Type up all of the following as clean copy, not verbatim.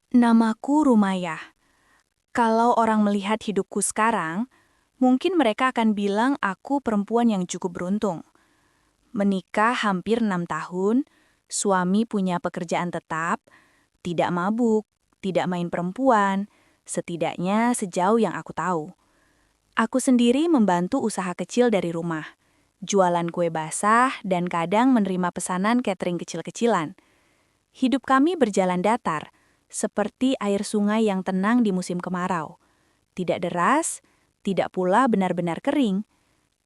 Namaku Rumayah. Kalau orang melihat hidupku sekarang, mungkin mereka akan bilang aku perempuan yang cukup beruntung. Menikah hampir 6 tahun, suami punya pekerjaan tetap, tidak mabuk, tidak main perempuan, setidaknya sejauh yang aku tahu. Aku sendiri membantu usaha kecil dari rumah, jualan kue basah dan kadang menerima pesanan catering kecil-kecilan. Hidup kami berjalan datar, seperti air sungai yang tenang di musim kemarau. Tidak deras, tidak pula benar-benar kering.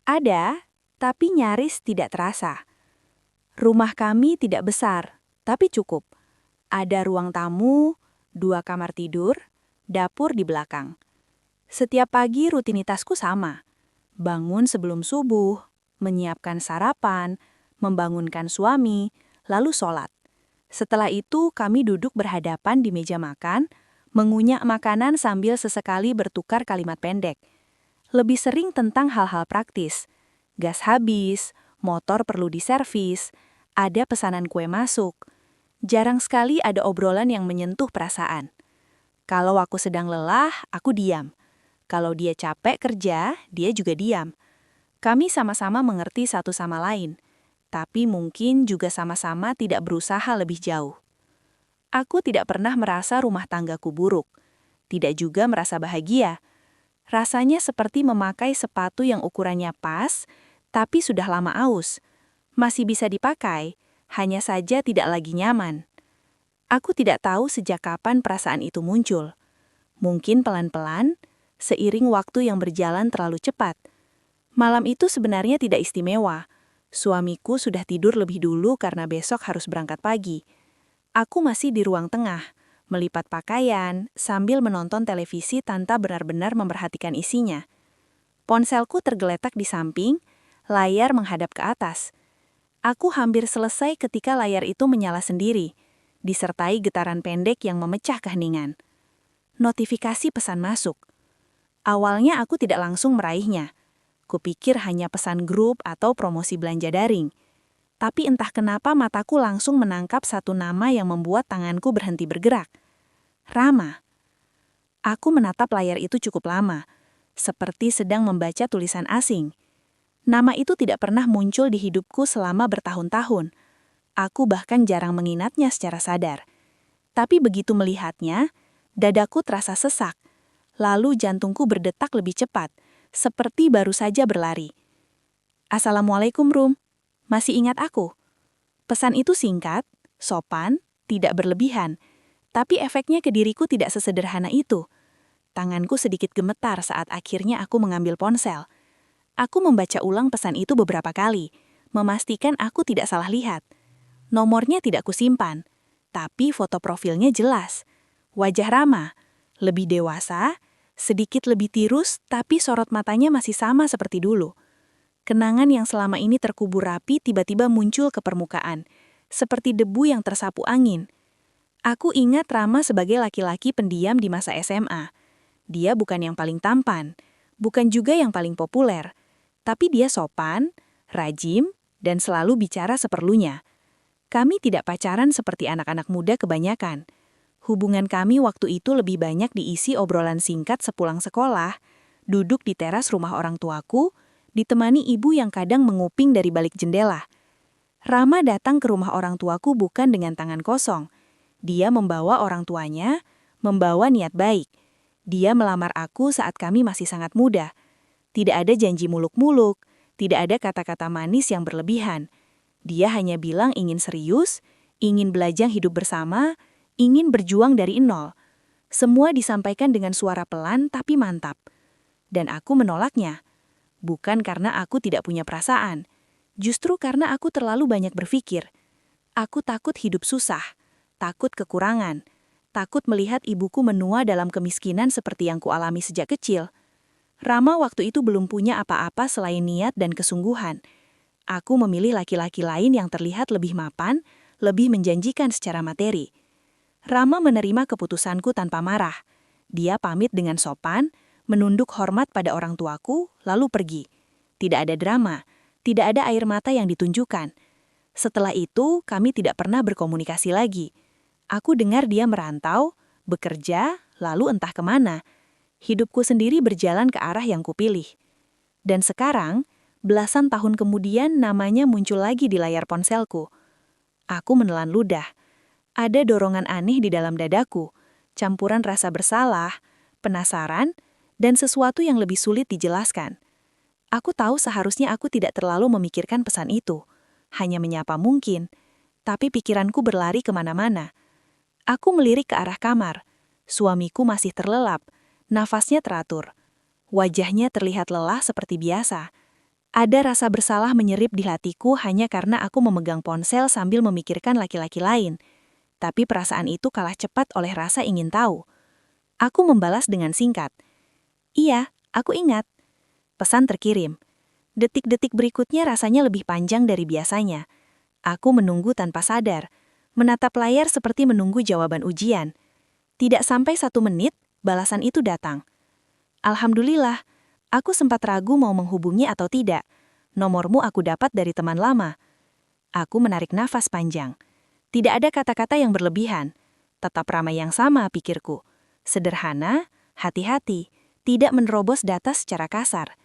Ada, tapi nyaris tidak terasa. Rumah kami tidak besar, tapi cukup. Ada ruang tamu, 2 kamar tidur, dapur di belakang. Setiap pagi rutinitasku sama. Bangun sebelum subuh, menyiapkan sarapan, membangunkan suami, lalu sholat. Setelah itu kami duduk berhadapan di meja makan, mengunyah makanan sambil sesekali bertukar kalimat pendek. Lebih sering tentang hal-hal praktis. Gas habis, motor perlu diservis, ada pesanan kue masuk. Jarang sekali ada obrolan yang menyentuh perasaan. Kalau aku sedang lelah, aku diam. Kalau dia capek kerja, dia juga diam. Kami sama-sama mengerti satu sama lain, tapi mungkin juga sama-sama tidak berusaha lebih jauh. Aku tidak pernah merasa rumah tanggaku buruk, tidak juga merasa bahagia. Rasanya seperti memakai sepatu yang ukurannya pas, tapi sudah lama aus. Masih bisa dipakai, hanya saja tidak lagi nyaman. Aku tidak tahu sejak kapan perasaan itu muncul. Mungkin pelan-pelan, seiring waktu yang berjalan terlalu cepat. Malam itu sebenarnya tidak istimewa. Suamiku sudah tidur lebih dulu karena besok harus berangkat pagi. Aku masih di ruang tengah, melipat pakaian, sambil menonton televisi tanpa benar-benar memperhatikan isinya. Ponselku tergeletak di samping, layar menghadap ke atas. Aku hampir selesai ketika layar itu menyala sendiri, disertai getaran pendek yang memecah keheningan. Notifikasi pesan masuk. Awalnya aku tidak langsung meraihnya. Kupikir hanya pesan grup atau promosi belanja daring. Tapi entah kenapa mataku langsung menangkap satu nama yang membuat tanganku berhenti bergerak. Rama. Aku menatap layar itu cukup lama, seperti sedang membaca tulisan asing. Nama itu tidak pernah muncul di hidupku selama bertahun-tahun. Aku bahkan jarang mengingatnya secara sadar. Tapi begitu melihatnya, dadaku terasa sesak. Lalu jantungku berdetak lebih cepat, seperti baru saja berlari. Assalamualaikum, Rum. Masih ingat aku? Pesan itu singkat, sopan, tidak berlebihan, tapi efeknya ke diriku tidak sesederhana itu. Tanganku sedikit gemetar saat akhirnya aku mengambil ponsel. Aku membaca ulang pesan itu beberapa kali, memastikan aku tidak salah lihat. Nomornya tidak kusimpan, tapi foto profilnya jelas. Wajah Rama, lebih dewasa, sedikit lebih tirus, tapi sorot matanya masih sama seperti dulu. Kenangan yang selama ini terkubur rapi tiba-tiba muncul ke permukaan, seperti debu yang tersapu angin. Aku ingat Rama sebagai laki-laki pendiam di masa SMA. Dia bukan yang paling tampan, bukan juga yang paling populer, tapi dia sopan, rajin, dan selalu bicara seperlunya. Kami tidak pacaran seperti anak-anak muda kebanyakan. Hubungan kami waktu itu lebih banyak diisi obrolan singkat sepulang sekolah, duduk di teras rumah orang tuaku, ditemani ibu yang kadang menguping dari balik jendela. Rama datang ke rumah orang tuaku bukan dengan tangan kosong. Dia membawa orang tuanya, membawa niat baik. Dia melamar aku saat kami masih sangat muda. Tidak ada janji muluk-muluk, tidak ada kata-kata manis yang berlebihan. Dia hanya bilang ingin serius, ingin belajar hidup bersama, ingin berjuang dari nol. Semua disampaikan dengan suara pelan tapi mantap. Dan aku menolaknya. Bukan karena aku tidak punya perasaan. Justru karena aku terlalu banyak berpikir. Aku takut hidup susah, takut kekurangan, takut melihat ibuku menua dalam kemiskinan seperti yang kualami sejak kecil. Rama waktu itu belum punya apa-apa selain niat dan kesungguhan. Aku memilih laki-laki lain yang terlihat lebih mapan, lebih menjanjikan secara materi. Rama menerima keputusanku tanpa marah. Dia pamit dengan sopan, menunduk hormat pada orang tuaku, lalu pergi. Tidak ada drama, tidak ada air mata yang ditunjukkan. Setelah itu, kami tidak pernah berkomunikasi lagi. Aku dengar dia merantau, bekerja, lalu entah kemana. Hidupku sendiri berjalan ke arah yang kupilih. Dan sekarang, belasan tahun kemudian namanya muncul lagi di layar ponselku. Aku menelan ludah. Ada dorongan aneh di dalam dadaku, campuran rasa bersalah, penasaran, dan sesuatu yang lebih sulit dijelaskan. Aku tahu seharusnya aku tidak terlalu memikirkan pesan itu, hanya menyapa mungkin, tapi pikiranku berlari kemana-mana. Aku melirik ke arah kamar. Suamiku masih terlelap, nafasnya teratur. Wajahnya terlihat lelah seperti biasa. Ada rasa bersalah menyerip di hatiku hanya karena aku memegang ponsel sambil memikirkan laki-laki lain. Tapi perasaan itu kalah cepat oleh rasa ingin tahu. Aku membalas dengan singkat. Iya, aku ingat. Pesan terkirim. Detik-detik berikutnya rasanya lebih panjang dari biasanya. Aku menunggu tanpa sadar, menatap layar seperti menunggu jawaban ujian. Tidak sampai 1 menit, balasan itu datang. Alhamdulillah, aku sempat ragu mau menghubungi atau tidak. Nomormu aku dapat dari teman lama. Aku menarik nafas panjang. Tidak ada kata-kata yang berlebihan. Tetap ramai yang sama, pikirku. Sederhana, hati-hati, tidak menerobos data secara kasar.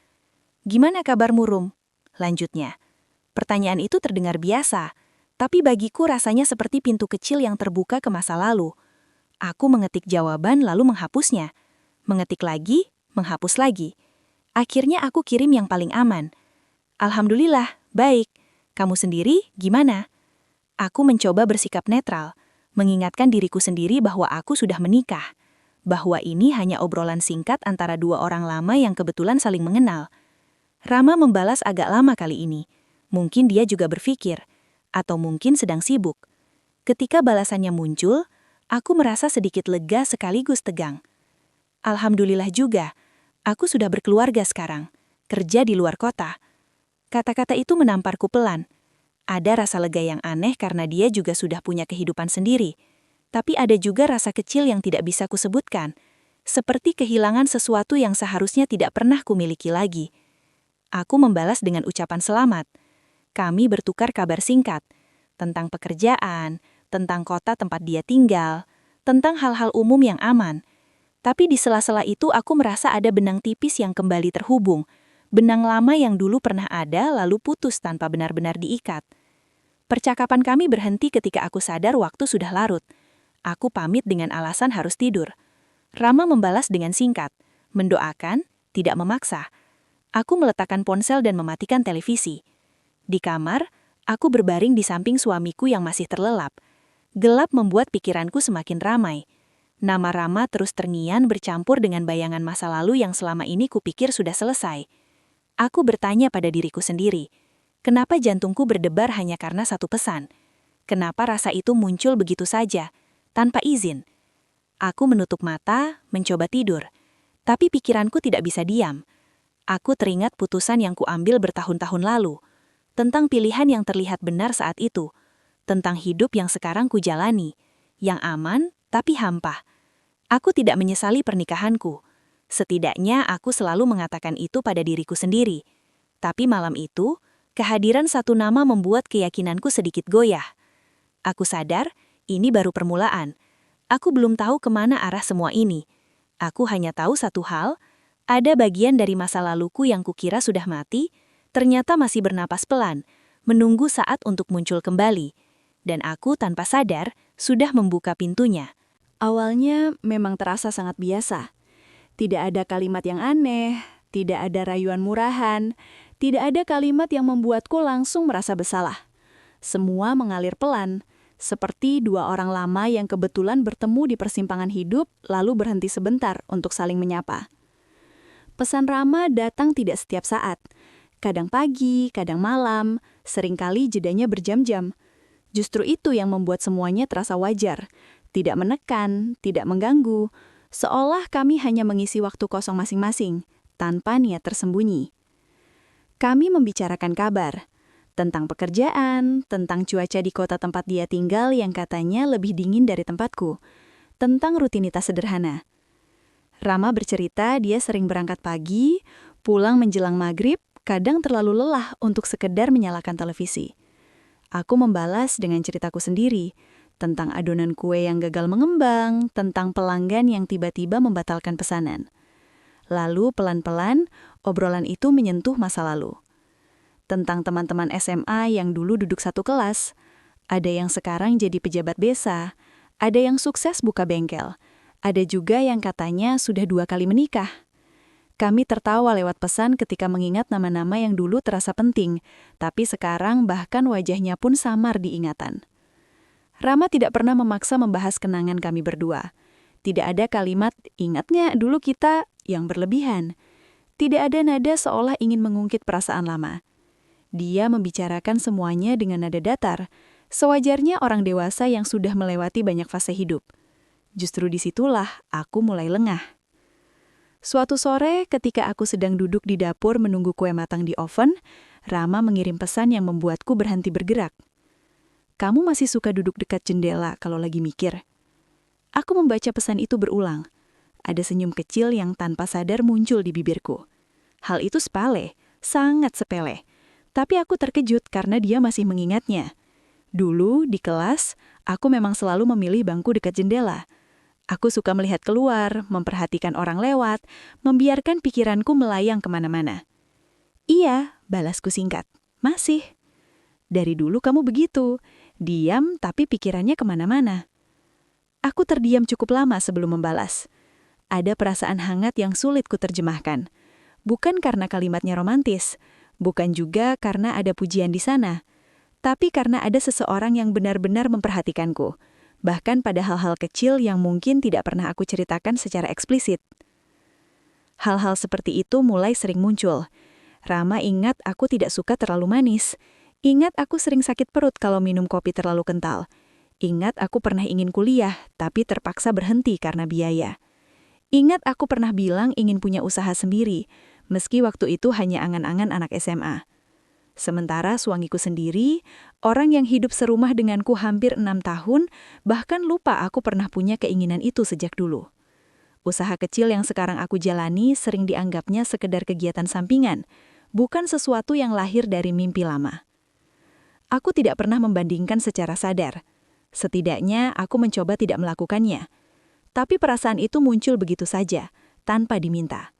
Gimana kabarmu, Rum? Lanjutnya. Pertanyaan itu terdengar biasa, tapi bagiku rasanya seperti pintu kecil yang terbuka ke masa lalu. Aku mengetik jawaban lalu menghapusnya. Mengetik lagi, menghapus lagi. Akhirnya aku kirim yang paling aman. Alhamdulillah, baik. Kamu sendiri, gimana? Aku mencoba bersikap netral, mengingatkan diriku sendiri bahwa aku sudah menikah. Bahwa ini hanya obrolan singkat antara 2 orang lama yang kebetulan saling mengenal. Rama membalas agak lama kali ini. Mungkin dia juga berpikir, atau mungkin sedang sibuk. Ketika balasannya muncul, aku merasa sedikit lega sekaligus tegang. Alhamdulillah juga, aku sudah berkeluarga sekarang, kerja di luar kota. Kata-kata itu menamparku pelan. Ada rasa lega yang aneh karena dia juga sudah punya kehidupan sendiri. Tapi ada juga rasa kecil yang tidak bisa kusebutkan, seperti kehilangan sesuatu yang seharusnya tidak pernah kumiliki lagi. Aku membalas dengan ucapan selamat. Kami bertukar kabar singkat, tentang pekerjaan, tentang kota tempat dia tinggal, tentang hal-hal umum yang aman. Tapi di sela-sela itu aku merasa ada benang tipis yang kembali terhubung, benang lama yang dulu pernah ada lalu putus tanpa benar-benar diikat. Percakapan kami berhenti ketika aku sadar waktu sudah larut. Aku pamit dengan alasan harus tidur. Rama membalas dengan singkat, mendoakan, tidak memaksa. Aku meletakkan ponsel dan mematikan televisi. Di kamar, aku berbaring di samping suamiku yang masih terlelap. Gelap membuat pikiranku semakin ramai. Nama Rama terus terngiang bercampur dengan bayangan masa lalu yang selama ini kupikir sudah selesai. Aku bertanya pada diriku sendiri, kenapa jantungku berdebar hanya karena satu pesan? Kenapa rasa itu muncul begitu saja, tanpa izin? Aku menutup mata, mencoba tidur. Tapi pikiranku tidak bisa diam. Aku teringat putusan yang kuambil bertahun-tahun lalu, tentang pilihan yang terlihat benar saat itu, tentang hidup yang sekarang kujalani, yang aman tapi hampa. Aku tidak menyesali pernikahanku. Setidaknya aku selalu mengatakan itu pada diriku sendiri. Tapi malam itu, kehadiran satu nama membuat keyakinanku sedikit goyah. Aku sadar, ini baru permulaan. Aku belum tahu kemana arah semua ini. Aku hanya tahu satu hal, ada bagian dari masa laluku yang kukira sudah mati, ternyata masih bernapas pelan, menunggu saat untuk muncul kembali. Dan aku tanpa sadar, sudah membuka pintunya. Awalnya memang terasa sangat biasa. Tidak ada kalimat yang aneh, tidak ada rayuan murahan, tidak ada kalimat yang membuatku langsung merasa bersalah. Semua mengalir pelan, seperti 2 orang lama yang kebetulan bertemu di persimpangan hidup lalu berhenti sebentar untuk saling menyapa. Pesan Rama datang tidak setiap saat. Kadang pagi, kadang malam, seringkali jedanya berjam-jam. Justru itu yang membuat semuanya terasa wajar. Tidak menekan, tidak mengganggu, seolah kami hanya mengisi waktu kosong masing-masing, tanpa niat tersembunyi. Kami membicarakan kabar, tentang pekerjaan, tentang cuaca di kota tempat dia tinggal yang katanya lebih dingin dari tempatku, tentang rutinitas sederhana. Rama bercerita dia sering berangkat pagi, pulang menjelang maghrib, kadang terlalu lelah untuk sekedar menyalakan televisi. Aku membalas dengan ceritaku sendiri, Tentang adonan kue yang gagal mengembang, tentang pelanggan yang tiba-tiba membatalkan pesanan. Lalu pelan-pelan, obrolan itu menyentuh masa lalu. Tentang teman-teman SMA yang dulu duduk satu kelas. Ada yang sekarang jadi pejabat desa, ada yang sukses buka bengkel, ada juga yang katanya sudah 2 kali menikah. Kami tertawa lewat pesan ketika mengingat nama-nama yang dulu terasa penting, tapi sekarang bahkan wajahnya pun samar di ingatan. Rama tidak pernah memaksa membahas kenangan kami berdua. Tidak ada kalimat, "Ingat nggak dulu kita," yang berlebihan. Tidak ada nada seolah ingin mengungkit perasaan lama. Dia membicarakan semuanya dengan nada datar, sewajarnya orang dewasa yang sudah melewati banyak fase hidup. Justru disitulah aku mulai lengah. Suatu sore, ketika aku sedang duduk di dapur menunggu kue matang di oven, Rama mengirim pesan yang membuatku berhenti bergerak. "Kamu masih suka duduk dekat jendela kalau lagi mikir?" Aku membaca pesan itu berulang. Ada senyum kecil yang tanpa sadar muncul di bibirku. Hal itu sepele, sangat sepele. Tapi aku terkejut karena dia masih mengingatnya. Dulu, di kelas, aku memang selalu memilih bangku dekat jendela. Aku suka melihat keluar, memperhatikan orang lewat, membiarkan pikiranku melayang kemana-mana. "Iya," balasku singkat. "Masih." "Dari dulu kamu begitu, diam tapi pikirannya kemana-mana." Aku terdiam cukup lama sebelum membalas. Ada perasaan hangat yang sulit kuterjemahkan. Bukan karena kalimatnya romantis, bukan juga karena ada pujian di sana, tapi karena ada seseorang yang benar-benar memperhatikanku, bahkan pada hal-hal kecil yang mungkin tidak pernah aku ceritakan secara eksplisit. Hal-hal seperti itu mulai sering muncul. Rama ingat aku tidak suka terlalu manis. Ingat aku sering sakit perut kalau minum kopi terlalu kental. Ingat aku pernah ingin kuliah, tapi terpaksa berhenti karena biaya. Ingat aku pernah bilang ingin punya usaha sendiri, meski waktu itu hanya angan-angan anak SMA. Sementara suamiku sendiri, orang yang hidup serumah denganku hampir 6 tahun, bahkan lupa aku pernah punya keinginan itu sejak dulu. Usaha kecil yang sekarang aku jalani sering dianggapnya sekedar kegiatan sampingan, bukan sesuatu yang lahir dari mimpi lama. Aku tidak pernah membandingkan secara sadar. Setidaknya aku mencoba tidak melakukannya. Tapi perasaan itu muncul begitu saja, tanpa diminta.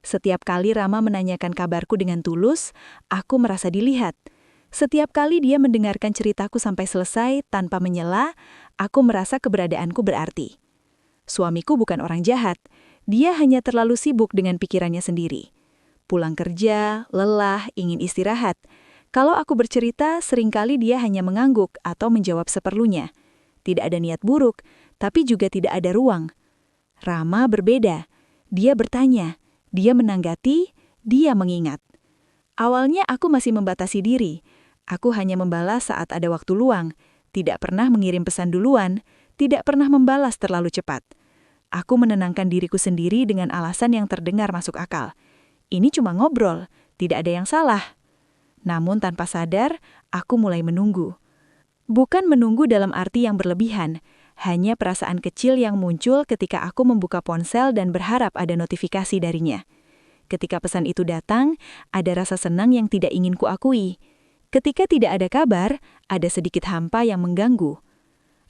Setiap kali Rama menanyakan kabarku dengan tulus, aku merasa dilihat. Setiap kali dia mendengarkan ceritaku sampai selesai tanpa menyela, aku merasa keberadaanku berarti. Suamiku bukan orang jahat, dia hanya terlalu sibuk dengan pikirannya sendiri. Pulang kerja, lelah, ingin istirahat. Kalau aku bercerita, seringkali dia hanya mengangguk atau menjawab seperlunya. Tidak ada niat buruk, tapi juga tidak ada ruang. Rama berbeda. Dia bertanya, dia menanggapi, dia mengingat. Awalnya aku masih membatasi diri. Aku hanya membalas saat ada waktu luang, tidak pernah mengirim pesan duluan, tidak pernah membalas terlalu cepat. Aku menenangkan diriku sendiri dengan alasan yang terdengar masuk akal. Ini cuma ngobrol, tidak ada yang salah. Namun tanpa sadar, aku mulai menunggu. Bukan menunggu dalam arti yang berlebihan, hanya perasaan kecil yang muncul ketika aku membuka ponsel dan berharap ada notifikasi darinya. Ketika pesan itu datang, ada rasa senang yang tidak ingin kuakui. Ketika tidak ada kabar, ada sedikit hampa yang mengganggu.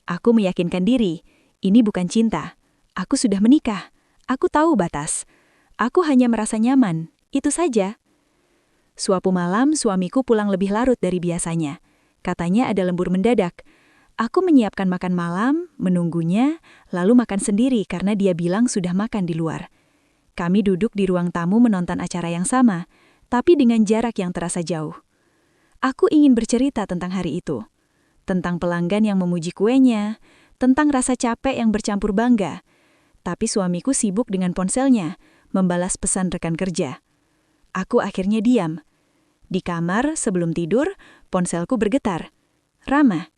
Aku meyakinkan diri, ini bukan cinta. Aku sudah menikah. Aku tahu batas. Aku hanya merasa nyaman, itu saja. Suatu malam, suamiku pulang lebih larut dari biasanya. Katanya ada lembur mendadak. Aku menyiapkan makan malam, menunggunya, lalu makan sendiri karena dia bilang sudah makan di luar. Kami duduk di ruang tamu menonton acara yang sama, tapi dengan jarak yang terasa jauh. Aku ingin bercerita tentang hari itu. Tentang pelanggan yang memuji kuenya, tentang rasa capek yang bercampur bangga. Tapi suamiku sibuk dengan ponselnya, membalas pesan rekan kerja. Aku akhirnya diam. Di kamar, sebelum tidur, ponselku bergetar. "Rama,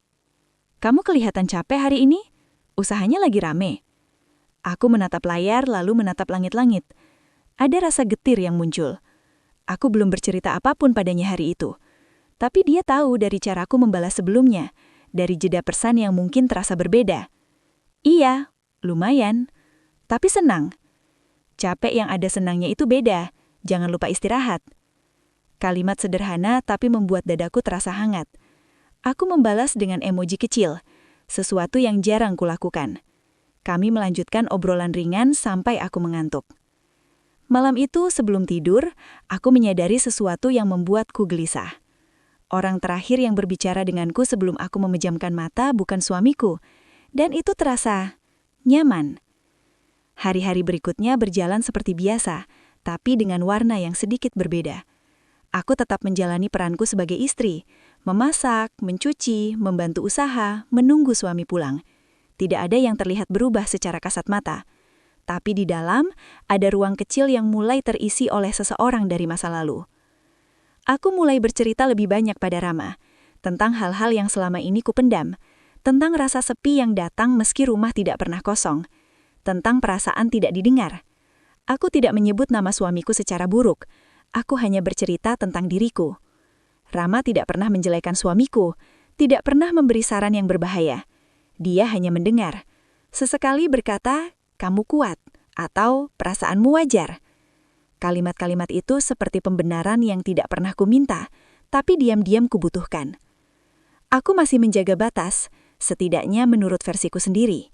kamu kelihatan capek hari ini? Usahanya lagi rame." Aku menatap layar lalu menatap langit-langit. Ada rasa getir yang muncul. Aku belum bercerita apapun padanya hari itu. Tapi dia tahu dari caraku membalas sebelumnya, dari jeda pesan yang mungkin terasa berbeda. "Iya, lumayan. Tapi senang. Capek yang ada senangnya itu beda. Jangan lupa istirahat." Kalimat sederhana tapi membuat dadaku terasa hangat. Aku membalas dengan emoji kecil. sesuatu yang jarang kulakukan. Kami melanjutkan obrolan ringan sampai aku mengantuk. Malam itu sebelum tidur, aku menyadari sesuatu yang membuatku gelisah. Orang terakhir yang berbicara denganku sebelum aku memejamkan mata bukan suamiku, dan itu terasa nyaman. Hari-hari berikutnya berjalan seperti biasa, tapi dengan warna yang sedikit berbeda. Aku tetap menjalani peranku sebagai istri, memasak, mencuci, membantu usaha, menunggu suami pulang. Tidak ada yang terlihat berubah secara kasat mata. Tapi di dalam, ada ruang kecil yang mulai terisi oleh seseorang dari masa lalu. Aku mulai bercerita lebih banyak pada Rama, tentang hal-hal yang selama ini kupendam, tentang rasa sepi yang datang meski rumah tidak pernah kosong, tentang perasaan tidak didengar. Aku tidak menyebut nama suamiku secara buruk, aku hanya bercerita tentang diriku. Rama tidak pernah menjelekan suamiku, tidak pernah memberi saran yang berbahaya. Dia hanya mendengar. Sesekali berkata, "Kamu kuat," atau "Perasaanmu wajar." Kalimat-kalimat itu seperti pembenaran yang tidak pernah kuminta, tapi diam-diam kubutuhkan. Aku masih menjaga batas, setidaknya menurut versiku sendiri.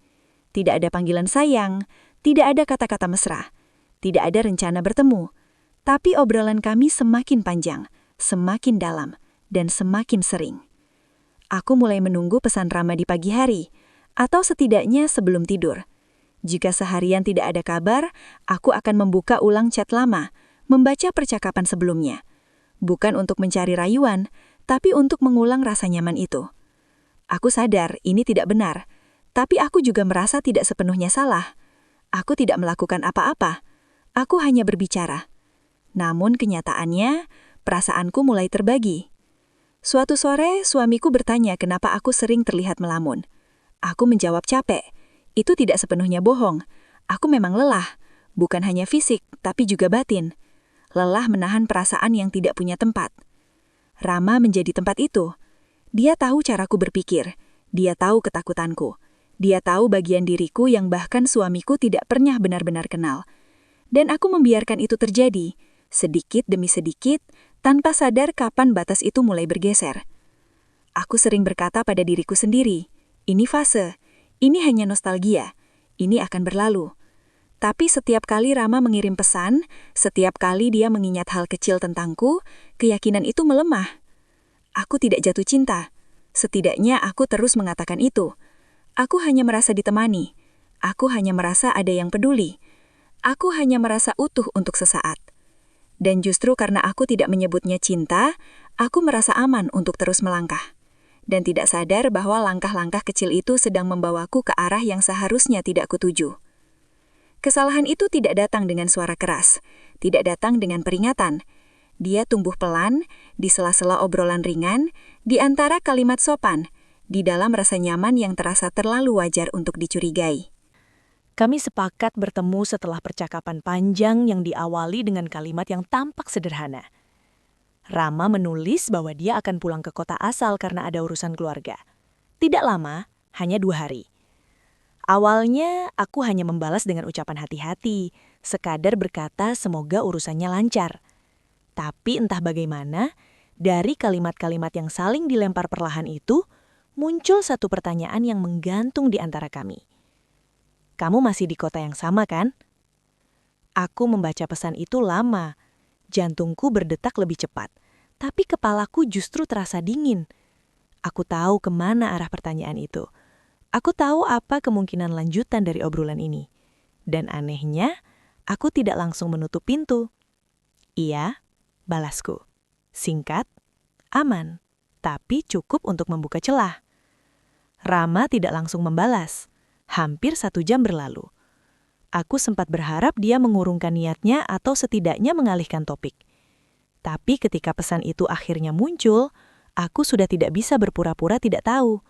Tidak ada panggilan sayang, tidak ada kata-kata mesra, tidak ada rencana bertemu. Tapi obrolan kami semakin panjang, semakin dalam, dan semakin sering. Aku mulai menunggu pesan Rama di pagi hari, atau setidaknya sebelum tidur. Jika seharian tidak ada kabar, aku akan membuka ulang chat lama, membaca percakapan sebelumnya. Bukan untuk mencari rayuan, tapi untuk mengulang rasa nyaman itu. Aku sadar ini tidak benar, tapi aku juga merasa tidak sepenuhnya salah. Aku tidak melakukan apa-apa, aku hanya berbicara. Namun kenyataannya, perasaanku mulai terbagi. Suatu sore, suamiku bertanya kenapa aku sering terlihat melamun. Aku menjawab capek. Itu tidak sepenuhnya bohong. Aku memang lelah, bukan hanya fisik, tapi juga batin. Lelah menahan perasaan yang tidak punya tempat. Rama menjadi tempat itu. Dia tahu caraku berpikir. Dia tahu ketakutanku. Dia tahu bagian diriku yang bahkan suamiku tidak pernah benar-benar kenal. Dan aku membiarkan itu terjadi, sedikit demi sedikit, tanpa sadar kapan batas itu mulai bergeser. Aku sering berkata pada diriku sendiri, ini fase, ini hanya nostalgia, ini akan berlalu. Tapi setiap kali Rama mengirim pesan, setiap kali dia mengingat hal kecil tentangku, keyakinan itu melemah. Aku tidak jatuh cinta, setidaknya aku terus mengatakan itu. Aku hanya merasa ditemani, aku hanya merasa ada yang peduli, aku hanya merasa utuh untuk sesaat. Dan justru karena aku tidak menyebutnya cinta, aku merasa aman untuk terus melangkah. Dan tidak sadar bahwa langkah-langkah kecil itu sedang membawaku ke arah yang seharusnya tidak kutuju. Kesalahan itu tidak datang dengan suara keras, tidak datang dengan peringatan. Dia tumbuh pelan, di sela-sela obrolan ringan, di antara kalimat sopan, di dalam rasa nyaman yang terasa terlalu wajar untuk dicurigai. Kami sepakat bertemu setelah percakapan panjang yang diawali dengan kalimat yang tampak sederhana. Rama menulis bahwa dia akan pulang ke kota asal karena ada urusan keluarga. Tidak lama, hanya 2 hari. Awalnya, aku hanya membalas dengan ucapan hati-hati, sekadar berkata semoga urusannya lancar. Tapi entah bagaimana, dari kalimat-kalimat yang saling dilempar perlahan itu, muncul satu pertanyaan yang menggantung di antara kami. Kamu masih di kota yang sama, kan? Aku membaca pesan itu lama. Jantungku berdetak lebih cepat. Tapi kepalaku justru terasa dingin. Aku tahu kemana arah pertanyaan itu. Aku tahu apa kemungkinan lanjutan dari obrolan ini. Dan anehnya, aku tidak langsung menutup pintu. Iya, balasku. Singkat, aman, tapi cukup untuk membuka celah. Rama tidak langsung membalas. Hampir 1 jam berlalu. Aku sempat berharap dia mengurungkan niatnya atau setidaknya mengalihkan topik. Tapi ketika pesan itu akhirnya muncul, aku sudah tidak bisa berpura-pura tidak tahu.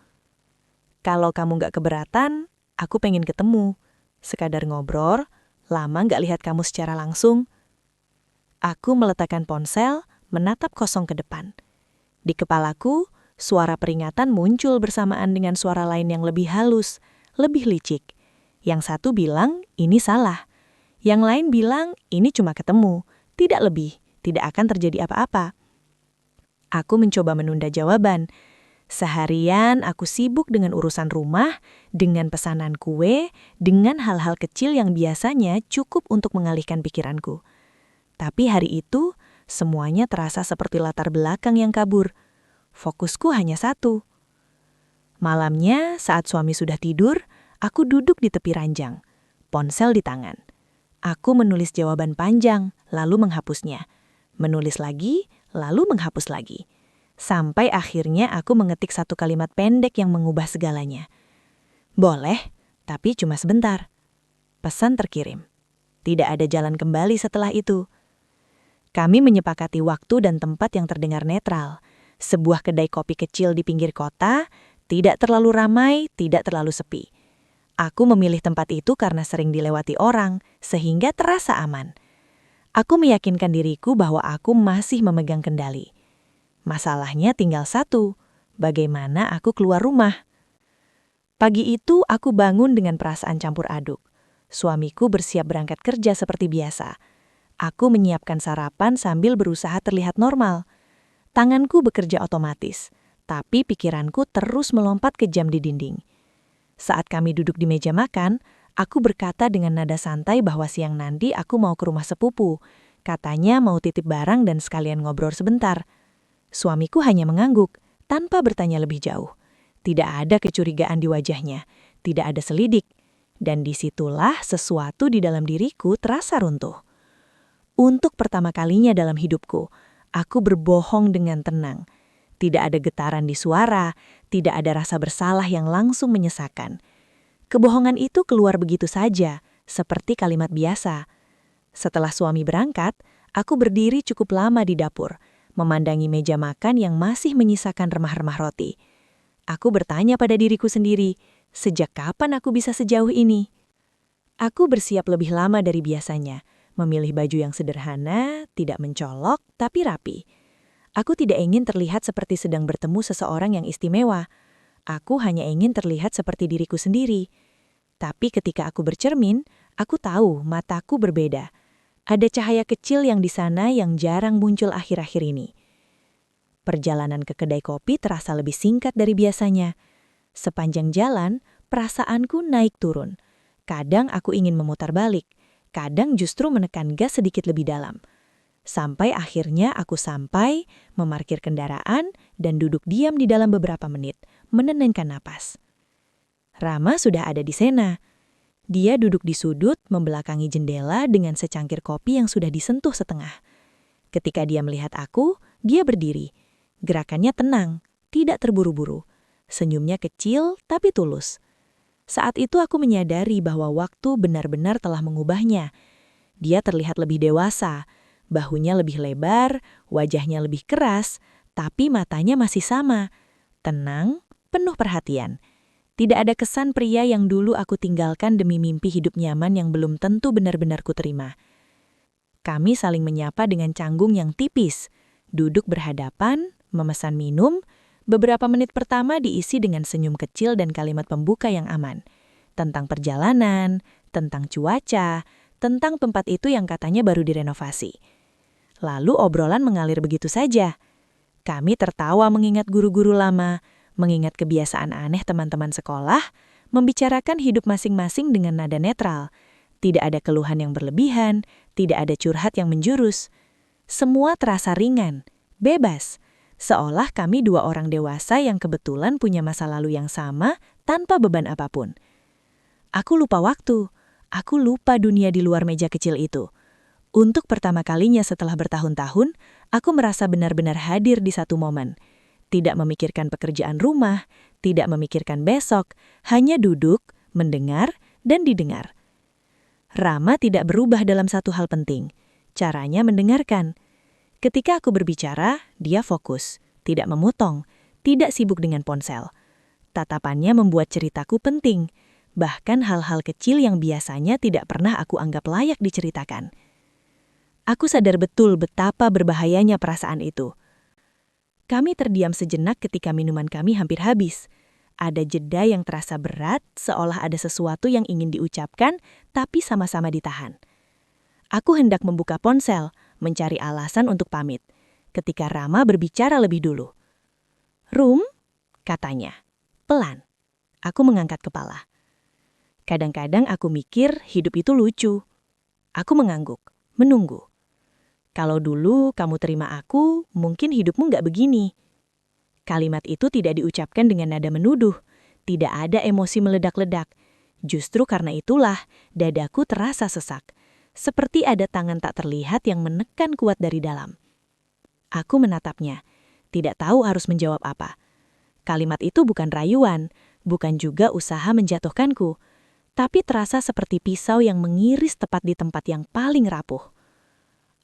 Kalau kamu gak keberatan, aku pengen ketemu. Sekadar ngobrol, lama gak lihat kamu secara langsung. Aku meletakkan ponsel, menatap kosong ke depan. Di kepalaku, suara peringatan muncul bersamaan dengan suara lain yang lebih halus, lebih licik. Yang satu bilang, ini salah. Yang lain bilang, ini cuma ketemu, tidak lebih, tidak akan terjadi apa-apa. Aku mencoba menunda jawaban. Seharian aku sibuk dengan urusan rumah, dengan pesanan kue, dengan hal-hal kecil yang biasanya cukup untuk mengalihkan pikiranku. Tapi hari itu, semuanya terasa seperti latar belakang yang kabur. Fokusku hanya satu. Malamnya, saat suami sudah tidur, aku duduk di tepi ranjang, ponsel di tangan. Aku menulis jawaban panjang, lalu menghapusnya. Menulis lagi, lalu menghapus lagi. Sampai akhirnya aku mengetik satu kalimat pendek yang mengubah segalanya. Boleh, tapi cuma sebentar. Pesan terkirim. Tidak ada jalan kembali setelah itu. Kami menyepakati waktu dan tempat yang terdengar netral. Sebuah kedai kopi kecil di pinggir kota, tidak terlalu ramai, tidak terlalu sepi. Aku memilih tempat itu karena sering dilewati orang, sehingga terasa aman. Aku meyakinkan diriku bahwa aku masih memegang kendali. Masalahnya tinggal satu, bagaimana aku keluar rumah. Pagi itu aku bangun dengan perasaan campur aduk. Suamiku bersiap berangkat kerja seperti biasa. Aku menyiapkan sarapan sambil berusaha terlihat normal. Tanganku bekerja otomatis, tapi pikiranku terus melompat ke jam di dinding. Saat kami duduk di meja makan, aku berkata dengan nada santai bahwa siang nanti aku mau ke rumah sepupu. Katanya mau titip barang dan sekalian ngobrol sebentar. Suamiku hanya mengangguk, tanpa bertanya lebih jauh. Tidak ada kecurigaan di wajahnya, tidak ada selidik. Dan disitulah sesuatu di dalam diriku terasa runtuh. Untuk pertama kalinya dalam hidupku, aku berbohong dengan tenang. Tidak ada getaran di suara, tidak ada rasa bersalah yang langsung menyesakan. Kebohongan itu keluar begitu saja, seperti kalimat biasa. Setelah suami berangkat, aku berdiri cukup lama di dapur, memandangi meja makan yang masih menyisakan remah-remah roti. Aku bertanya pada diriku sendiri, sejak kapan aku bisa sejauh ini? Aku bersiap lebih lama dari biasanya, memilih baju yang sederhana, tidak mencolok, tapi rapi. Aku tidak ingin terlihat seperti sedang bertemu seseorang yang istimewa. Aku hanya ingin terlihat seperti diriku sendiri. Tapi ketika aku bercermin, aku tahu mataku berbeda. Ada cahaya kecil yang di sana yang jarang muncul akhir-akhir ini. Perjalanan ke kedai kopi terasa lebih singkat dari biasanya. Sepanjang jalan, perasaanku naik turun. Kadang aku ingin memutar balik, kadang justru menekan gas sedikit lebih dalam. Sampai akhirnya aku sampai, memarkir kendaraan, dan duduk diam di dalam beberapa menit, menenangkan napas. Rama sudah ada di sana. Dia duduk di sudut, membelakangi jendela dengan secangkir kopi yang sudah disentuh setengah. Ketika dia melihat aku, dia berdiri. Gerakannya tenang, tidak terburu-buru. Senyumnya kecil, tapi tulus. Saat itu aku menyadari bahwa waktu benar-benar telah mengubahnya. Dia terlihat lebih dewasa, bahunya lebih lebar, wajahnya lebih keras, tapi matanya masih sama. Tenang, penuh perhatian. Tidak ada kesan pria yang dulu aku tinggalkan demi mimpi hidup nyaman yang belum tentu benar-benar kuterima. Kami saling menyapa dengan canggung yang tipis, duduk berhadapan, memesan minum. Beberapa menit pertama diisi dengan senyum kecil dan kalimat pembuka yang aman. Tentang perjalanan, tentang cuaca, tentang tempat itu yang katanya baru direnovasi. Lalu obrolan mengalir begitu saja. Kami tertawa mengingat guru-guru lama, mengingat kebiasaan aneh teman-teman sekolah, membicarakan hidup masing-masing dengan nada netral. Tidak ada keluhan yang berlebihan, tidak ada curhat yang menjurus. Semua terasa ringan, bebas, seolah kami dua orang dewasa yang kebetulan punya masa lalu yang sama tanpa beban apapun. Aku lupa waktu, aku lupa dunia di luar meja kecil itu. Untuk pertama kalinya setelah bertahun-tahun, aku merasa benar-benar hadir di satu momen. Tidak memikirkan pekerjaan rumah, tidak memikirkan besok, hanya duduk, mendengar, dan didengar. Rama tidak berubah dalam satu hal penting, caranya mendengarkan. Ketika aku berbicara, dia fokus, tidak memotong, tidak sibuk dengan ponsel. Tatapannya membuat ceritaku penting, bahkan hal-hal kecil yang biasanya tidak pernah aku anggap layak diceritakan. Aku sadar betul betapa berbahayanya perasaan itu. Kami terdiam sejenak ketika minuman kami hampir habis. Ada jeda yang terasa berat, seolah ada sesuatu yang ingin diucapkan, tapi sama-sama ditahan. Aku hendak membuka ponsel, mencari alasan untuk pamit, ketika Rama berbicara lebih dulu. "Rum, katanya. Pelan. Aku mengangkat kepala. Kadang-kadang aku mikir hidup itu lucu. Aku mengangguk, menunggu. Kalau dulu kamu terima aku, mungkin hidupmu nggak begini. Kalimat itu tidak diucapkan dengan nada menuduh. Tidak ada emosi meledak-ledak. Justru karena itulah, dadaku terasa sesak. Seperti ada tangan tak terlihat yang menekan kuat dari dalam. Aku menatapnya, tidak tahu harus menjawab apa. Kalimat itu bukan rayuan, bukan juga usaha menjatuhkanku, tapi terasa seperti pisau yang mengiris tepat di tempat yang paling rapuh.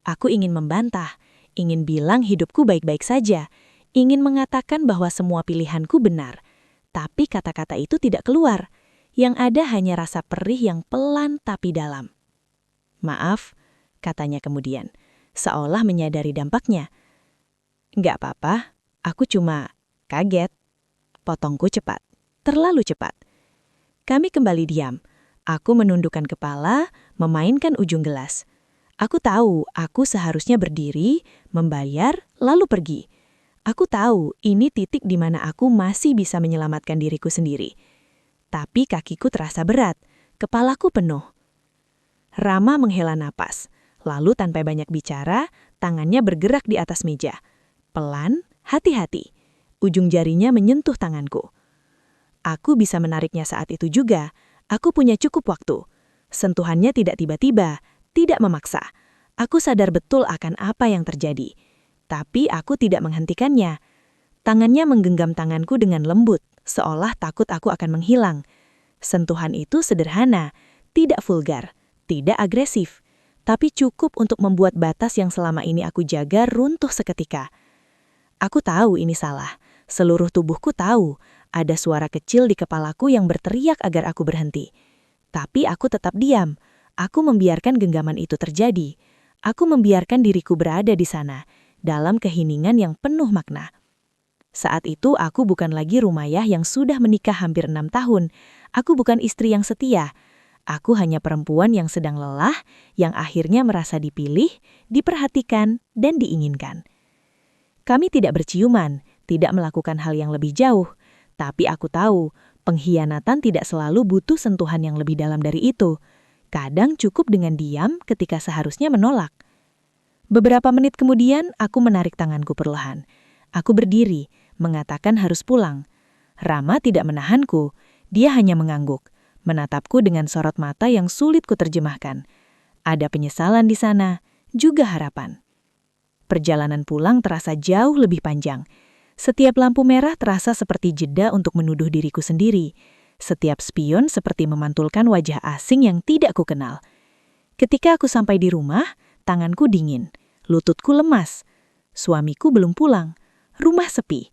Aku ingin membantah, ingin bilang hidupku baik-baik saja, ingin mengatakan bahwa semua pilihanku benar. Tapi kata-kata itu tidak keluar. Yang ada hanya rasa perih yang pelan tapi dalam. Maaf, katanya kemudian, seolah menyadari dampaknya. Nggak apa-apa, aku cuma kaget. Potongku cepat, terlalu cepat. Kami kembali diam. Aku menundukkan kepala, memainkan ujung gelas. Aku tahu aku seharusnya berdiri, membayar, lalu pergi. Aku tahu ini titik di mana aku masih bisa menyelamatkan diriku sendiri. Tapi kakiku terasa berat, kepalaku penuh. Rama menghela napas, lalu tanpa banyak bicara, tangannya bergerak di atas meja. Pelan, hati-hati. Ujung jarinya menyentuh tanganku. Aku bisa menariknya saat itu juga. Aku punya cukup waktu. Sentuhannya tidak tiba-tiba, tidak memaksa. Aku sadar betul akan apa yang terjadi. Tapi aku tidak menghentikannya. Tangannya menggenggam tanganku dengan lembut, seolah takut aku akan menghilang. Sentuhan itu sederhana, tidak vulgar, tidak agresif, tapi cukup untuk membuat batas yang selama ini aku jaga runtuh seketika. Aku tahu ini salah. Seluruh tubuhku tahu, ada suara kecil di kepalaku yang berteriak agar aku berhenti. Tapi aku tetap diam. Aku membiarkan genggaman itu terjadi. Aku membiarkan diriku berada di sana, dalam keheningan yang penuh makna. Saat itu aku bukan lagi Rumayyah yang sudah menikah hampir 6 tahun. Aku bukan istri yang setia. Aku hanya perempuan yang sedang lelah, yang akhirnya merasa dipilih, diperhatikan, dan diinginkan. Kami tidak berciuman, tidak melakukan hal yang lebih jauh, tapi aku tahu pengkhianatan tidak selalu butuh sentuhan yang lebih dalam dari itu. Kadang cukup dengan diam ketika seharusnya menolak. Beberapa menit kemudian, aku menarik tanganku perlahan. Aku berdiri, mengatakan harus pulang. Rama tidak menahanku, dia hanya mengangguk, menatapku dengan sorot mata yang sulit kuterjemahkan. Ada penyesalan di sana, juga harapan. Perjalanan pulang terasa jauh lebih panjang. Setiap lampu merah terasa seperti jeda untuk menuduh diriku sendiri. Setiap spion seperti memantulkan wajah asing yang tidak kukenal. Ketika aku sampai di rumah, tanganku dingin, lututku lemas. Suamiku belum pulang. Rumah sepi.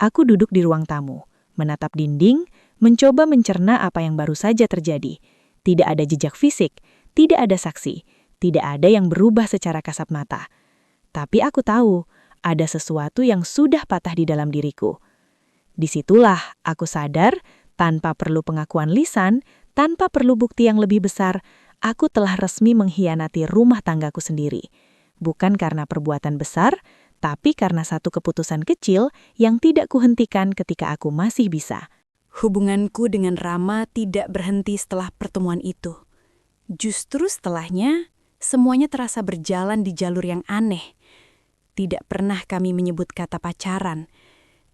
Aku duduk di ruang tamu, menatap dinding, mencoba mencerna apa yang baru saja terjadi. Tidak ada jejak fisik, tidak ada saksi, tidak ada yang berubah secara kasat mata. Tapi aku tahu, ada sesuatu yang sudah patah di dalam diriku. Disitulah aku sadar, tanpa perlu pengakuan lisan, tanpa perlu bukti yang lebih besar, aku telah resmi mengkhianati rumah tanggaku sendiri. Bukan karena perbuatan besar, tapi karena satu keputusan kecil yang tidak kuhentikan ketika aku masih bisa. Hubunganku dengan Rama tidak berhenti setelah pertemuan itu. Justru setelahnya, semuanya terasa berjalan di jalur yang aneh. Tidak pernah kami menyebut kata pacaran.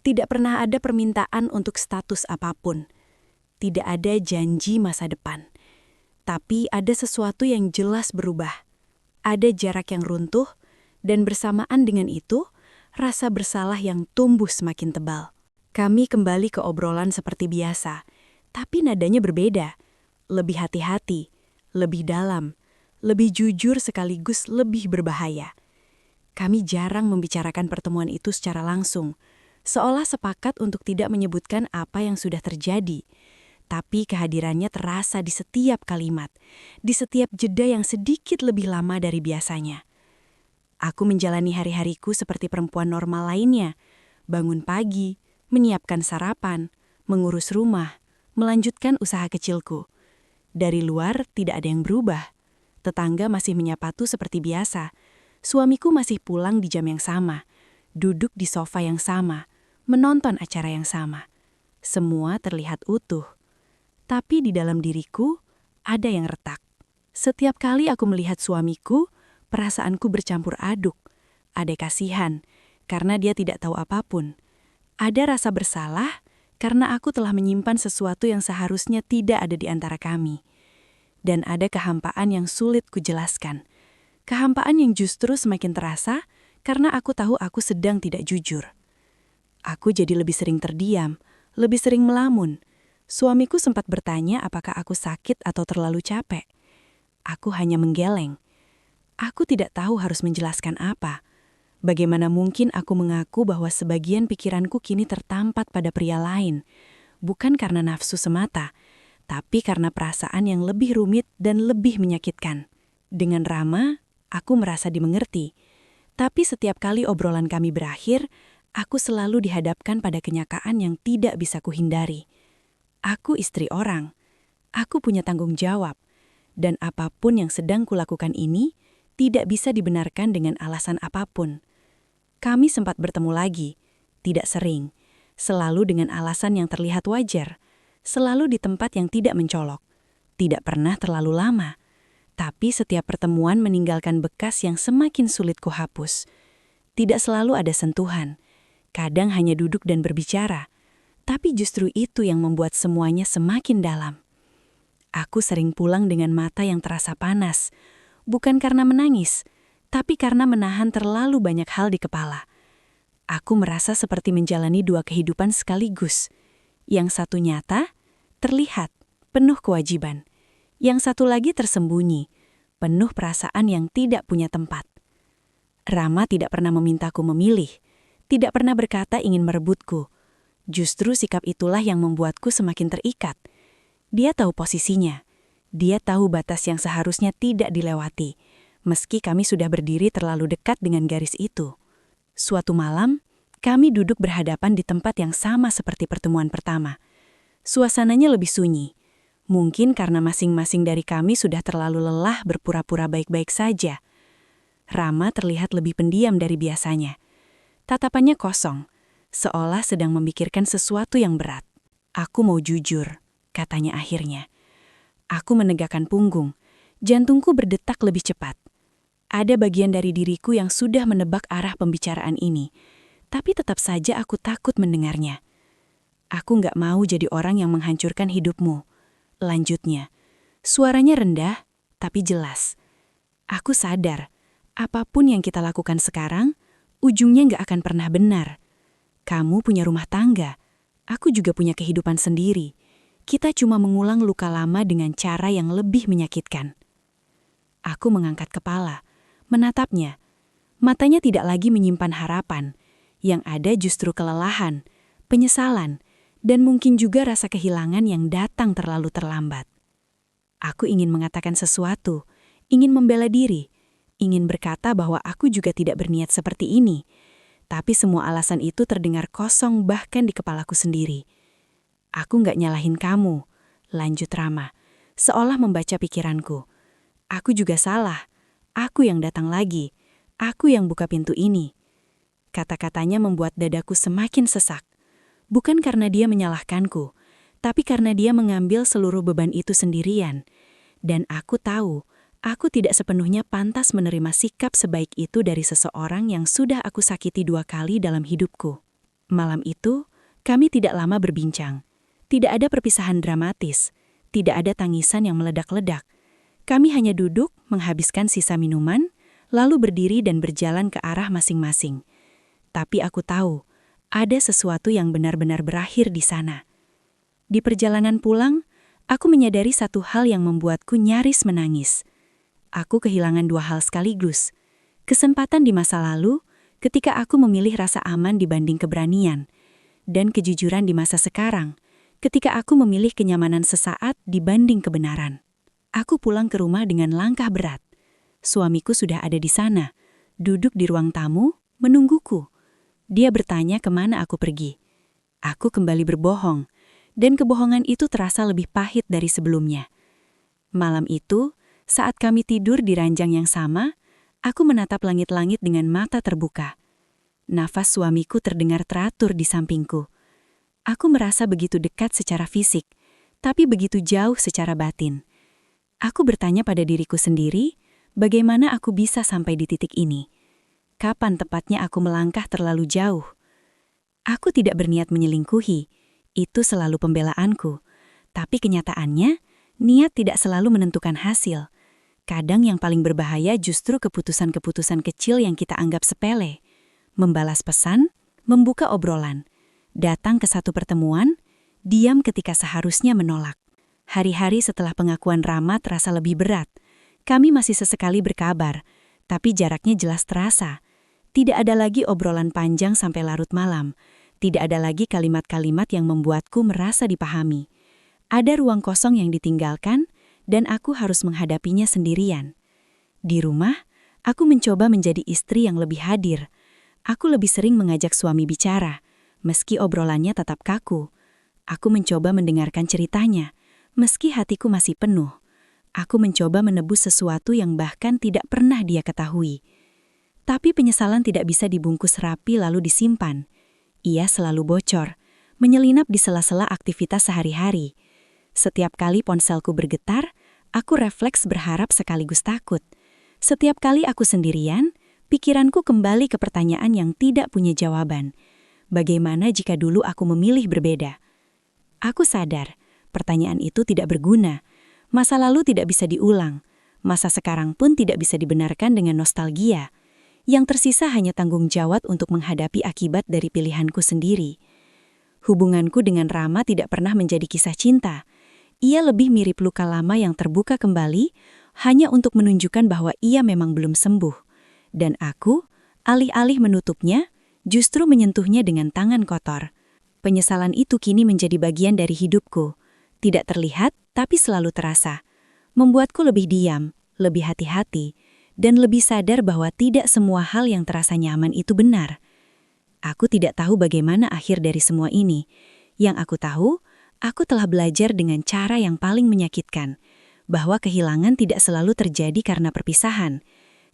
Tidak pernah ada permintaan untuk status apapun. Tidak ada janji masa depan. Tapi ada sesuatu yang jelas berubah. Ada jarak yang runtuh, dan bersamaan dengan itu, rasa bersalah yang tumbuh semakin tebal. Kami kembali ke obrolan seperti biasa, tapi nadanya berbeda. Lebih hati-hati, lebih dalam, lebih jujur sekaligus lebih berbahaya. Kami jarang membicarakan pertemuan itu secara langsung, seolah sepakat untuk tidak menyebutkan apa yang sudah terjadi. Tapi kehadirannya terasa di setiap kalimat, di setiap jeda yang sedikit lebih lama dari biasanya. Aku menjalani hari-hariku seperti perempuan normal lainnya, bangun pagi, menyiapkan sarapan, mengurus rumah, melanjutkan usaha kecilku. Dari luar tidak ada yang berubah. Tetangga masih menyapa seperti biasa. Suamiku masih pulang di jam yang sama, duduk di sofa yang sama, menonton acara yang sama. Semua terlihat utuh. Tapi di dalam diriku, ada yang retak. Setiap kali aku melihat suamiku, perasaanku bercampur aduk. Ada kasihan, karena dia tidak tahu apapun. Ada rasa bersalah, karena aku telah menyimpan sesuatu yang seharusnya tidak ada di antara kami. Dan ada kehampaan yang sulit kujelaskan. Kehampaan yang justru semakin terasa, karena aku tahu aku sedang tidak jujur. Aku jadi lebih sering terdiam, lebih sering melamun. Suamiku sempat bertanya apakah aku sakit atau terlalu capek. Aku hanya menggeleng. Aku tidak tahu harus menjelaskan apa. Bagaimana mungkin aku mengaku bahwa sebagian pikiranku kini tertampat pada pria lain, bukan karena nafsu semata, tapi karena perasaan yang lebih rumit dan lebih menyakitkan. Dengan Rama, aku merasa dimengerti. Tapi setiap kali obrolan kami berakhir, aku selalu dihadapkan pada kenyataan yang tidak bisa kuhindari. Aku istri orang. Aku punya tanggung jawab. Dan apapun yang sedang kulakukan ini tidak bisa dibenarkan dengan alasan apapun. Kami sempat bertemu lagi, tidak sering, selalu dengan alasan yang terlihat wajar, selalu di tempat yang tidak mencolok, tidak pernah terlalu lama. Tapi setiap pertemuan meninggalkan bekas yang semakin sulit kuhapus. Tidak selalu ada sentuhan, kadang hanya duduk dan berbicara, tapi justru itu yang membuat semuanya semakin dalam. Aku sering pulang dengan mata yang terasa panas, bukan karena menangis, tapi karena menahan terlalu banyak hal di kepala. Aku merasa seperti menjalani dua kehidupan sekaligus. Yang satu nyata, terlihat, penuh kewajiban. Yang satu lagi tersembunyi, penuh perasaan yang tidak punya tempat. Rama tidak pernah memintaku memilih, tidak pernah berkata ingin merebutku. Justru sikap itulah yang membuatku semakin terikat. Dia tahu posisinya. Dia tahu batas yang seharusnya tidak dilewati, meski kami sudah berdiri terlalu dekat dengan garis itu. Suatu malam, kami duduk berhadapan di tempat yang sama seperti pertemuan pertama. Suasananya lebih sunyi. Mungkin karena masing-masing dari kami sudah terlalu lelah berpura-pura baik-baik saja. Rama terlihat lebih pendiam dari biasanya. Tatapannya kosong, seolah sedang memikirkan sesuatu yang berat. "Aku mau jujur," katanya akhirnya. Aku menegakkan punggung. Jantungku berdetak lebih cepat. Ada bagian dari diriku yang sudah menebak arah pembicaraan ini, tapi tetap saja aku takut mendengarnya. "Aku nggak mau jadi orang yang menghancurkan hidupmu," lanjutnya. Suaranya rendah, tapi jelas. Aku sadar, apapun yang kita lakukan sekarang, ujungnya nggak akan pernah benar. Kamu punya rumah tangga, aku juga punya kehidupan sendiri. Kita cuma mengulang luka lama dengan cara yang lebih menyakitkan. Aku mengangkat kepala, menatapnya. Matanya tidak lagi menyimpan harapan. Yang ada justru kelelahan, penyesalan, dan mungkin juga rasa kehilangan yang datang terlalu terlambat. Aku ingin mengatakan sesuatu, ingin membela diri, ingin berkata bahwa aku juga tidak berniat seperti ini. Tapi semua alasan itu terdengar kosong bahkan di kepalaku sendiri. "Aku nggak nyalahin kamu," lanjut Rama, seolah membaca pikiranku. "Aku juga salah. Aku yang datang lagi. Aku yang buka pintu ini." Kata-katanya membuat dadaku semakin sesak. Bukan karena dia menyalahkanku, tapi karena dia mengambil seluruh beban itu sendirian. Dan aku tahu, aku tidak sepenuhnya pantas menerima sikap sebaik itu dari seseorang yang sudah aku sakiti 2 kali dalam hidupku. Malam itu, kami tidak lama berbincang. Tidak ada perpisahan dramatis, tidak ada tangisan yang meledak-ledak. Kami hanya duduk, menghabiskan sisa minuman, lalu berdiri dan berjalan ke arah masing-masing. Tapi aku tahu, ada sesuatu yang benar-benar berakhir di sana. Di perjalanan pulang, aku menyadari satu hal yang membuatku nyaris menangis. Aku kehilangan 2 hal sekaligus. Kesempatan di masa lalu, ketika aku memilih rasa aman dibanding keberanian. Dan kejujuran di masa sekarang, ketika aku memilih kenyamanan sesaat dibanding kebenaran. Aku pulang ke rumah dengan langkah berat. Suamiku sudah ada di sana, duduk di ruang tamu, menungguku. Dia bertanya kemana aku pergi. Aku kembali berbohong, dan kebohongan itu terasa lebih pahit dari sebelumnya. Malam itu, saat kami tidur di ranjang yang sama, aku menatap langit-langit dengan mata terbuka. Nafas suamiku terdengar teratur di sampingku. Aku merasa begitu dekat secara fisik, tapi begitu jauh secara batin. Aku bertanya pada diriku sendiri, bagaimana aku bisa sampai di titik ini? Kapan tepatnya aku melangkah terlalu jauh? Aku tidak berniat menyelingkuhi, itu selalu pembelaanku. Tapi kenyataannya, niat tidak selalu menentukan hasil. Kadang yang paling berbahaya justru keputusan-keputusan kecil yang kita anggap sepele. Membalas pesan, membuka obrolan, datang ke satu pertemuan, diam ketika seharusnya menolak. Hari-hari setelah pengakuan Rama terasa lebih berat. Kami masih sesekali berkabar, tapi jaraknya jelas terasa. Tidak ada lagi obrolan panjang sampai larut malam. Tidak ada lagi kalimat-kalimat yang membuatku merasa dipahami. Ada ruang kosong yang ditinggalkan, dan aku harus menghadapinya sendirian. Di rumah, aku mencoba menjadi istri yang lebih hadir. Aku lebih sering mengajak suami bicara, meski obrolannya tetap kaku. Aku mencoba mendengarkan ceritanya, meski hatiku masih penuh. Aku mencoba menebus sesuatu yang bahkan tidak pernah dia ketahui. Tapi penyesalan tidak bisa dibungkus rapi lalu disimpan. Ia selalu bocor, menyelinap di sela-sela aktivitas sehari-hari. Setiap kali ponselku bergetar, aku refleks berharap sekaligus takut. Setiap kali aku sendirian, pikiranku kembali ke pertanyaan yang tidak punya jawaban. Bagaimana jika dulu aku memilih berbeda? Aku sadar, pertanyaan itu tidak berguna. Masa lalu tidak bisa diulang. Masa sekarang pun tidak bisa dibenarkan dengan nostalgia. Yang tersisa hanya tanggung jawab untuk menghadapi akibat dari pilihanku sendiri. Hubunganku dengan Rama tidak pernah menjadi kisah cinta. Ia lebih mirip luka lama yang terbuka kembali, hanya untuk menunjukkan bahwa ia memang belum sembuh. Dan aku, alih-alih menutupnya, justru menyentuhnya dengan tangan kotor. Penyesalan itu kini menjadi bagian dari hidupku. Tidak terlihat, tapi selalu terasa. Membuatku lebih diam, lebih hati-hati, dan lebih sadar bahwa tidak semua hal yang terasa nyaman itu benar. Aku tidak tahu bagaimana akhir dari semua ini. Yang aku tahu, aku telah belajar dengan cara yang paling menyakitkan, bahwa kehilangan tidak selalu terjadi karena perpisahan.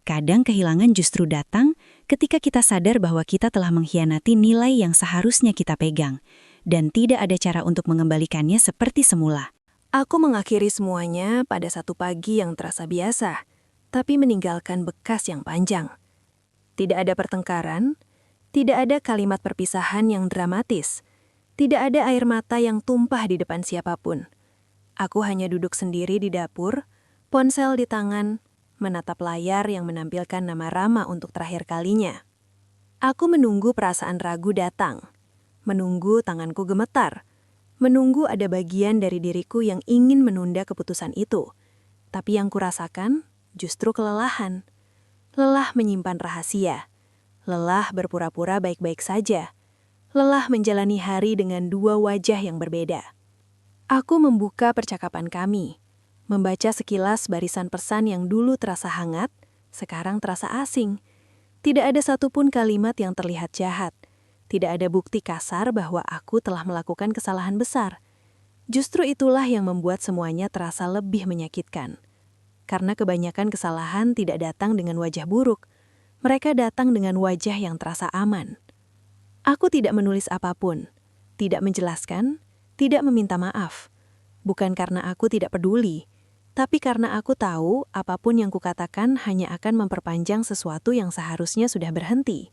Kadang kehilangan justru datang ketika kita sadar bahwa kita telah mengkhianati nilai yang seharusnya kita pegang, dan tidak ada cara untuk mengembalikannya seperti semula. Aku mengakhiri semuanya pada satu pagi yang terasa biasa, tapi meninggalkan bekas yang panjang. Tidak ada pertengkaran, tidak ada kalimat perpisahan yang dramatis, tidak ada air mata yang tumpah di depan siapapun. Aku hanya duduk sendiri di dapur, ponsel di tangan, menatap layar yang menampilkan nama Rama untuk terakhir kalinya. Aku menunggu perasaan ragu datang, menunggu tanganku gemetar, menunggu ada bagian dari diriku yang ingin menunda keputusan itu. Tapi yang kurasakan justru kelelahan. Lelah menyimpan rahasia, lelah berpura-pura baik-baik saja, lelah menjalani hari dengan dua wajah yang berbeda. Aku membuka percakapan kami, membaca sekilas barisan pesan yang dulu terasa hangat, sekarang terasa asing. Tidak ada satupun kalimat yang terlihat jahat. Tidak ada bukti kasar bahwa aku telah melakukan kesalahan besar. Justru itulah yang membuat semuanya terasa lebih menyakitkan. Karena kebanyakan kesalahan tidak datang dengan wajah buruk. Mereka datang dengan wajah yang terasa aman. Aku tidak menulis apapun, tidak menjelaskan, tidak meminta maaf. Bukan karena aku tidak peduli, tapi karena aku tahu apapun yang kukatakan hanya akan memperpanjang sesuatu yang seharusnya sudah berhenti.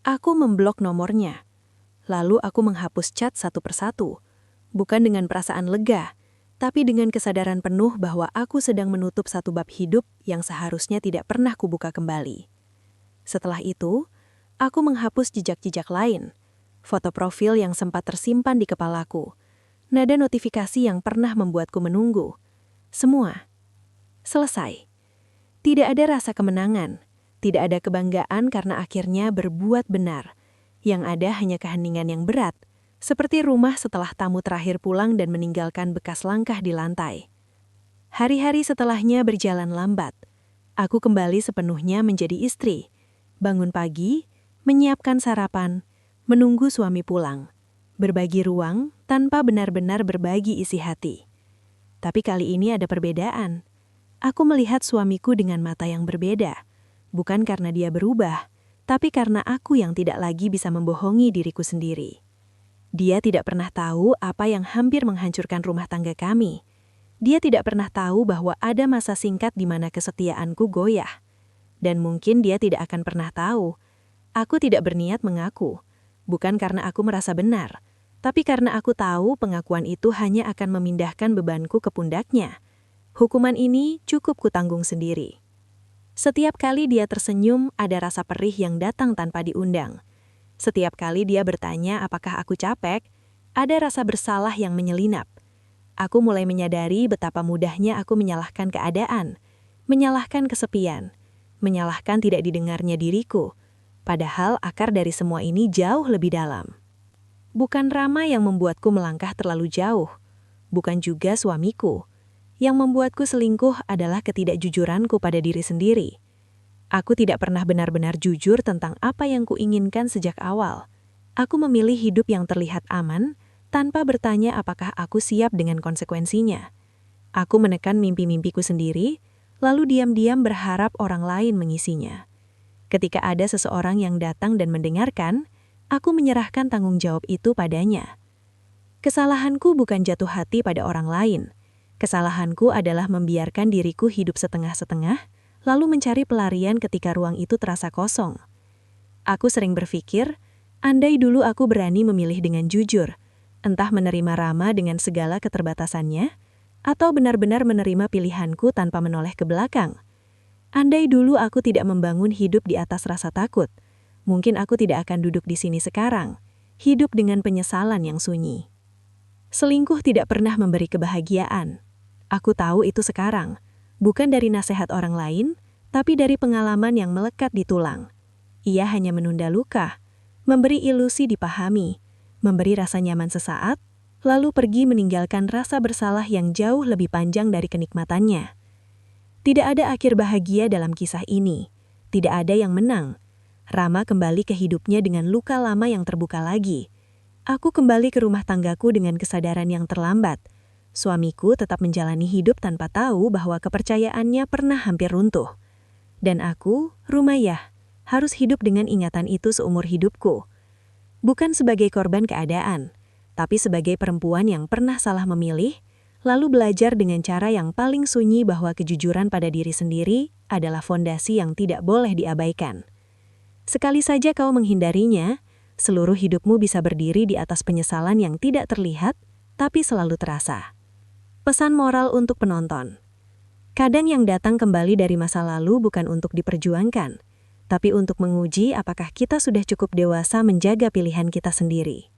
Aku memblok nomornya. Lalu aku menghapus chat satu persatu. Bukan dengan perasaan lega, tapi dengan kesadaran penuh bahwa aku sedang menutup satu bab hidup yang seharusnya tidak pernah kubuka kembali. Setelah itu, aku menghapus jejak-jejak lain, foto profil yang sempat tersimpan di kepalaku, nada notifikasi yang pernah membuatku menunggu. Semua selesai. Tidak ada rasa kemenangan, tidak ada kebanggaan karena akhirnya berbuat benar. Yang ada hanya keheningan yang berat, seperti rumah setelah tamu terakhir pulang dan meninggalkan bekas langkah di lantai. Hari-hari setelahnya berjalan lambat. Aku kembali sepenuhnya menjadi istri. Bangun pagi, menyiapkan sarapan, menunggu suami pulang. Berbagi ruang tanpa benar-benar berbagi isi hati. Tapi kali ini ada perbedaan. Aku melihat suamiku dengan mata yang berbeda. Bukan karena dia berubah, tapi karena aku yang tidak lagi bisa membohongi diriku sendiri. Dia tidak pernah tahu apa yang hampir menghancurkan rumah tangga kami. Dia tidak pernah tahu bahwa ada masa singkat di mana kesetiaanku goyah. Dan mungkin dia tidak akan pernah tahu. Aku tidak berniat mengaku, bukan karena aku merasa benar, tapi karena aku tahu pengakuan itu hanya akan memindahkan bebanku ke pundaknya. Hukuman ini cukup kutanggung sendiri. Setiap kali dia tersenyum, ada rasa perih yang datang tanpa diundang. Setiap kali dia bertanya apakah aku capek, ada rasa bersalah yang menyelinap. Aku mulai menyadari betapa mudahnya aku menyalahkan keadaan, menyalahkan kesepian, menyalahkan tidak didengarnya diriku, padahal akar dari semua ini jauh lebih dalam. Bukan Rama yang membuatku melangkah terlalu jauh, bukan juga suamiku. Yang membuatku selingkuh adalah ketidakjujuranku pada diri sendiri. Aku tidak pernah benar-benar jujur tentang apa yang kuinginkan sejak awal. Aku memilih hidup yang terlihat aman, tanpa bertanya apakah aku siap dengan konsekuensinya. Aku menekan mimpi-mimpiku sendiri, lalu diam-diam berharap orang lain mengisinya. Ketika ada seseorang yang datang dan mendengarkan, aku menyerahkan tanggung jawab itu padanya. Kesalahanku bukan jatuh hati pada orang lain. Kesalahanku adalah membiarkan diriku hidup setengah-setengah, lalu mencari pelarian ketika ruang itu terasa kosong. Aku sering berpikir, andai dulu aku berani memilih dengan jujur, entah menerima Rama dengan segala keterbatasannya, atau benar-benar menerima pilihanku tanpa menoleh ke belakang. Andai dulu aku tidak membangun hidup di atas rasa takut, mungkin aku tidak akan duduk di sini sekarang, hidup dengan penyesalan yang sunyi. Selingkuh tidak pernah memberi kebahagiaan. Aku tahu itu sekarang. Bukan dari nasihat orang lain, tapi dari pengalaman yang melekat di tulang. Ia hanya menunda luka, memberi ilusi dipahami, memberi rasa nyaman sesaat, lalu pergi meninggalkan rasa bersalah yang jauh lebih panjang dari kenikmatannya. Tidak ada akhir bahagia dalam kisah ini. Tidak ada yang menang. Rama kembali ke hidupnya dengan luka lama yang terbuka lagi. Aku kembali ke rumah tanggaku dengan kesadaran yang terlambat. Suamiku tetap menjalani hidup tanpa tahu bahwa kepercayaannya pernah hampir runtuh. Dan aku, Rumayyah, harus hidup dengan ingatan itu seumur hidupku. Bukan sebagai korban keadaan, tapi sebagai perempuan yang pernah salah memilih, lalu belajar dengan cara yang paling sunyi bahwa kejujuran pada diri sendiri adalah fondasi yang tidak boleh diabaikan. Sekali saja kau menghindarinya, seluruh hidupmu bisa berdiri di atas penyesalan yang tidak terlihat, tapi selalu terasa. Pesan moral untuk penonton. Kadang yang datang kembali dari masa lalu bukan untuk diperjuangkan, tapi untuk menguji apakah kita sudah cukup dewasa menjaga pilihan kita sendiri.